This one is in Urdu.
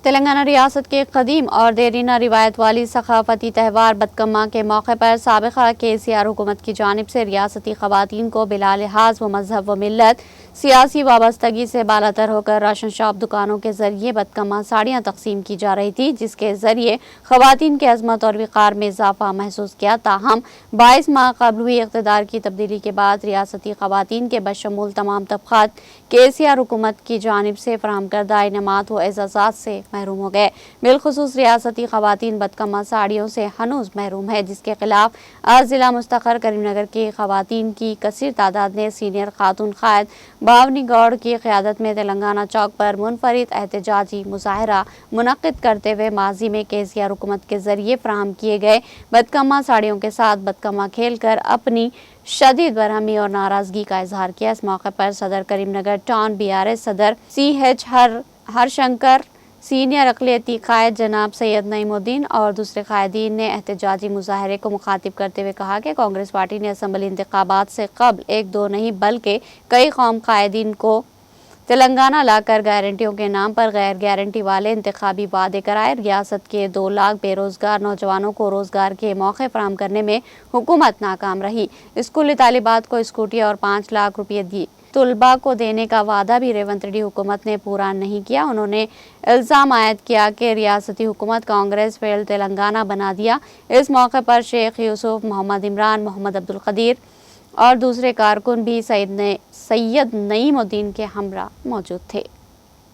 تلنگانہ ریاست کے قدیم اور دیرینہ روایت والی ثقافتی تہوار بتکما کے موقع پر سابقہ KCR حکومت کی جانب سے ریاستی خواتین کو بلا لحاظ و مذہب و ملت سیاسی وابستگی سے بالاتر ہو کر راشن شاپ دکانوں کے ذریعے بتکما ساڑیاں تقسیم کی جا رہی تھی، جس کے ذریعے خواتین کی عظمت اور وقار میں اضافہ محسوس کیا۔ تاہم 22 ماہ قبل ہوئی اقتدار کی تبدیلی کے بعد ریاستی خواتین کے بشمول تمام طبقات KCR حکومت کی جانب سے فراہم کردہ انعامات و اعزازات سے محروم ہو گئے۔ بالخصوص ریاستی خواتین بتکما ساڑیوں سے ہنوز محروم ہے، جس کے خلاف آج ضلع مستقر کریم نگر کی خواتین کی کثیر تعداد نے سینئر خاتون قائد بھاونی گوڑ کی قیادت میں تلنگانہ چوک پر منفرد احتجاجی مظاہرہ منعقد کرتے ہوئے ماضی میں KCR حکومت کے ذریعے فراہم کیے گئے بتکما ساڑیوں کے ساتھ بتکما کھیل کر اپنی شدید برہمی اور ناراضگی کا اظہار کیا۔ اس موقع پر صدر کریم نگر ٹاؤن BRS صدر CH ہرشنکر، سینئر اقلیتی قائد جناب سید نعیم الدین اور دوسرے قائدین نے احتجاجی مظاہرے کو مخاطب کرتے ہوئے کہا کہ کانگریس پارٹی نے اسمبلی انتخابات سے قبل ایک دو نہیں بلکہ کئی قوم قائدین کو تلنگانہ لا کر گارنٹیوں کے نام پر غیر گارنٹی والے انتخابی وعدے کرائے۔ ریاست کے 2 لاکھ بے روزگار نوجوانوں کو روزگار کے موقع فراہم کرنے میں حکومت ناکام رہی۔ اسکولی طالبات کو اسکوٹی اور 5 لاکھ روپے طلباء کو دینے کا وعدہ بھی ریونت ریڈی حکومت نے پورا نہیں کیا۔ انہوں نے الزام عائد کیا کہ ریاستی حکومت کانگریس فیل تلنگانہ بنا دیا۔ اس موقع پر شیخ یوسف، محمد عمران، محمد عبدالقدیر اور دوسرے کارکن بھی سید نعیم الدین کے ہمراہ موجود تھے۔